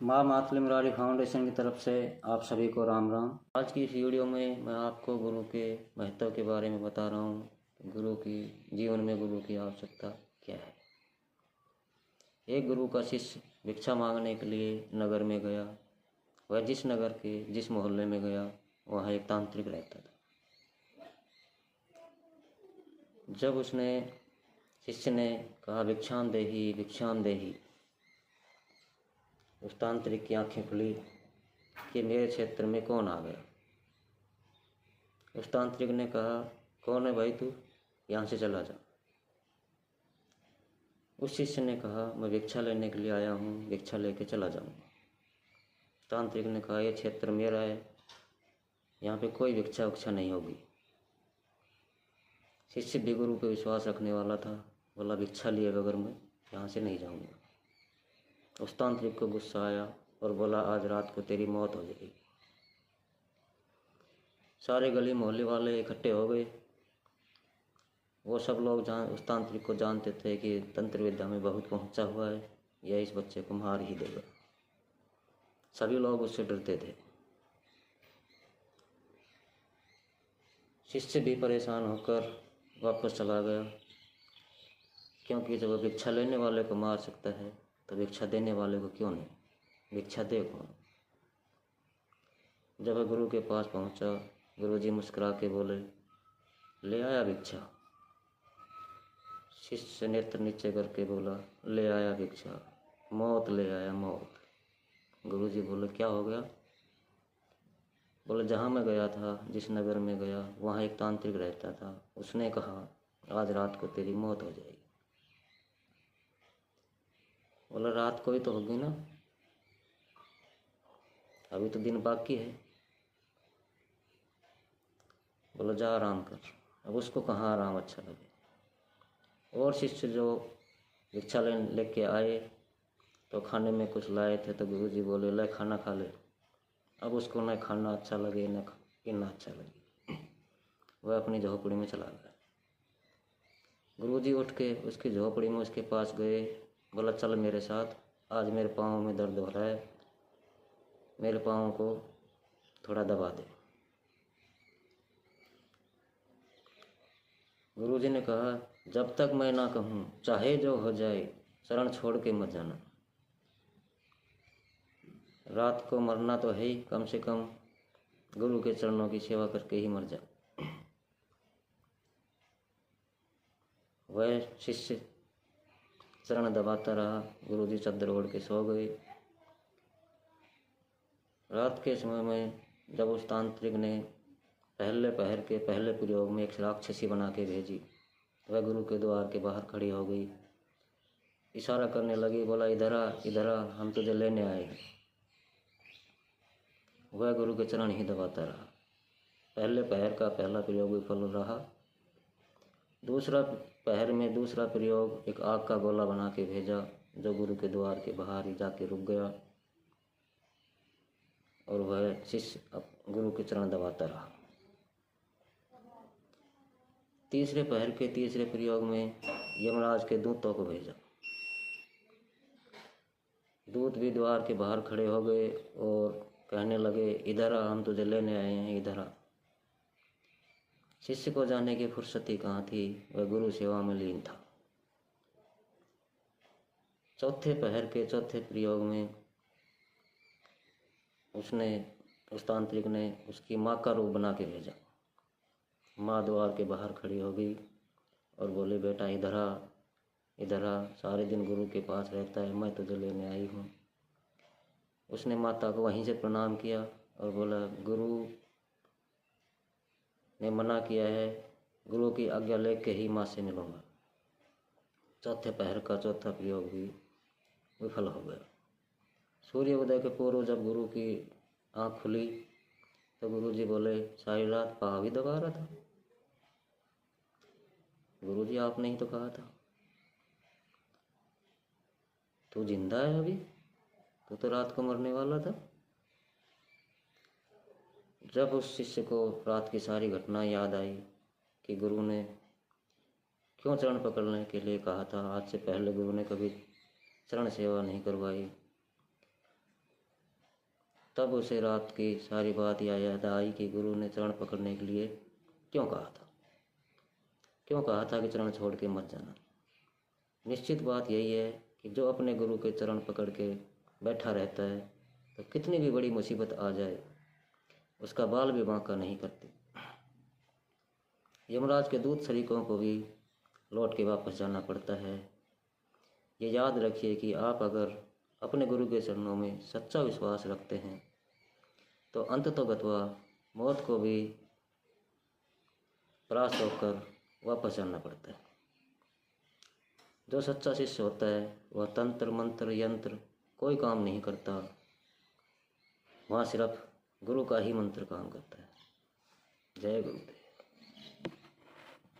माँ मातली मुरारी फाउंडेशन की तरफ से आप सभी को राम राम। आज की इस वीडियो में मैं आपको गुरु के महत्व के बारे में बता रहा हूँ। गुरु की जीवन में गुरु की आवश्यकता क्या है। एक गुरु का शिष्य भिक्षा मांगने के लिए नगर में गया। वह जिस नगर के जिस मोहल्ले में गया वहाँ एक तांत्रिक रहता था। जब उसने शिष्य ने कहा भिक्षाम देही, उस तांत्रिक की आंखें खुली कि मेरे क्षेत्र में कौन आ गया। उस तांत्रिक ने कहा, कौन है भाई तू, यहाँ से चला जा। उस शिष्य ने कहा, मैं भिक्षा लेने के लिए आया हूँ, भिक्षा लेके चला जाऊँगा। तांत्रिक ने कहा, ये क्षेत्र मेरा है, यहाँ पे कोई भिक्षा उक्षा नहीं होगी। शिष्य भी गुरु पे विश्वास रखने वाला था, बोला भिक्षा लिए बगैर मैं यहाँ से नहीं जाऊँगा। उस तांत्रिक को गुस्सा आया और बोला, आज रात को तेरी मौत हो जाएगी। सारे गली मोहल्ले वाले इकट्ठे हो गए। वो सब लोग उस तांत्रिक को जानते थे कि तंत्र विद्या में बहुत पहुंचा हुआ है, यह इस बच्चे को मार ही देगा। सभी लोग उससे डरते थे। शिष्य भी परेशान होकर वापस चला गया, क्योंकि जब वह भिक्षा लेने वाले को मार सकता है तो भिक्षा देने वाले को क्यों नहीं, भिक्षा दे कौन। जब वह गुरु के पास पहुंचा, गुरुजी मुस्कुरा के बोले, ले आया भिक्षा। शिष्य नेत्र नीचे करके बोला, ले आया भिक्षा, मौत ले आया मौत। गुरुजी बोले, क्या हो गया। बोले, जहाँ मैं गया था, जिस नगर में गया वहाँ एक तांत्रिक रहता था, उसने कहा आज रात को तेरी मौत हो जाएगी। बोला, रात को ही तो होगी ना, अभी तो दिन बाकी है। बोला, जा आराम कर। अब उसको कहाँ आराम अच्छा लगे। और शिष्य जो भिक्षा लेके आए तो खाने में कुछ लाए थे, तो गुरुजी बोले, ले खाना खा ले। अब उसको न खाना अच्छा लगे न पीना अच्छा लगे, वह अपनी झोपड़ी में चला गया। गुरुजी उठ के उसकी झोपड़ी में उसके पास गए। बोला, चल मेरे साथ, आज मेरे पाँव में दर्द हो रहा है, मेरे पाँव को थोड़ा दबा दे। गुरुजी ने कहा, जब तक मैं ना कहूँ चाहे जो हो जाए, शरण छोड़ के मत जाना। रात को मरना तो है ही, कम से कम गुरु के चरणों की सेवा करके ही मर जा। वह शिष्य चरण दबाता रहा। गुरुजी चद्दर ओढ़ के सो गए। रात के समय में जब उस तांत्रिक ने पहले पहर के पहले प्रयोग में एक राक्षसी बना के भेजी, वह गुरु के द्वार के बाहर खड़ी हो गई, इशारा करने लगी, बोला, इधर आ, हम तुझे लेने आए हैं। वह गुरु के चरण ही दबाता रहा। पहले पहर का पहला प्रयोग विफल रहा। दूसरा पहर में दूसरा प्रयोग एक आग का गोला बना के भेजा, जो गुरु के द्वार के बाहर ही जाके रुक गया, और वह शिष्य अब गुरु के चरण दबाता रहा। तीसरे पहर के तीसरे प्रयोग में यमराज के दूतों को भेजा। दूत भी द्वार के बाहर खड़े हो गए और कहने लगे, इधर आ, हम तुझे लेने आए हैं, इधर आ। शिष्य को जाने की फुर्सत ही कहाँ थी, वह गुरु सेवा में लीन था। चौथे पहर के चौथे प्रयोग में उस तांत्रिक ने उसकी माँ का रूप बना के भेजा। माँ द्वार के बाहर खड़ी हो गई और बोले, बेटा इधर आ, सारे दिन गुरु के पास रहता है, मैं तुझे लेने आई हूँ। उसने माता को वहीं से प्रणाम किया और बोला, गुरु ने मना किया है, गुरु की आज्ञा लेके ही माँ से मिलूंगा। चौथे पहर का चौथा प्रयोग भी विफल हो गया। सूर्य उदय के पूर्व जब गुरु की आँख खुली तो गुरुजी बोले, सारी रात पाँव ही दबा रहा था। गुरुजी, आपने ही तो कहा था तू जिंदा है, अभी तो रात को मरने वाला था। जब उस शिष्य को रात की सारी घटना याद आई कि गुरु ने क्यों चरण पकड़ने के लिए कहा था, आज से पहले गुरु ने कभी चरण सेवा नहीं करवाई, तब उसे रात की सारी बात याद आई कि गुरु ने चरण पकड़ने के लिए क्यों कहा था कि चरण छोड़ के मत जाना। निश्चित बात यही है कि जो अपने गुरु के चरण पकड़ के बैठा रहता है तो कितनी भी बड़ी मुसीबत आ जाए उसका बाल भी बांका नहीं करती। यमराज के दूत शरीकों को भी लौट के वापस जाना पड़ता है। ये याद रखिए कि आप अगर अपने गुरु के चरणों में सच्चा विश्वास रखते हैं तो अंततोगत्वा मौत को भी परास्त होकर वापस जाना पड़ता है। जो सच्चा शिष्य होता है वह तंत्र मंत्र यंत्र कोई काम नहीं करता, वहाँ सिर्फ गुरु का ही मंत्र काम करता है। जय गुरुदेव।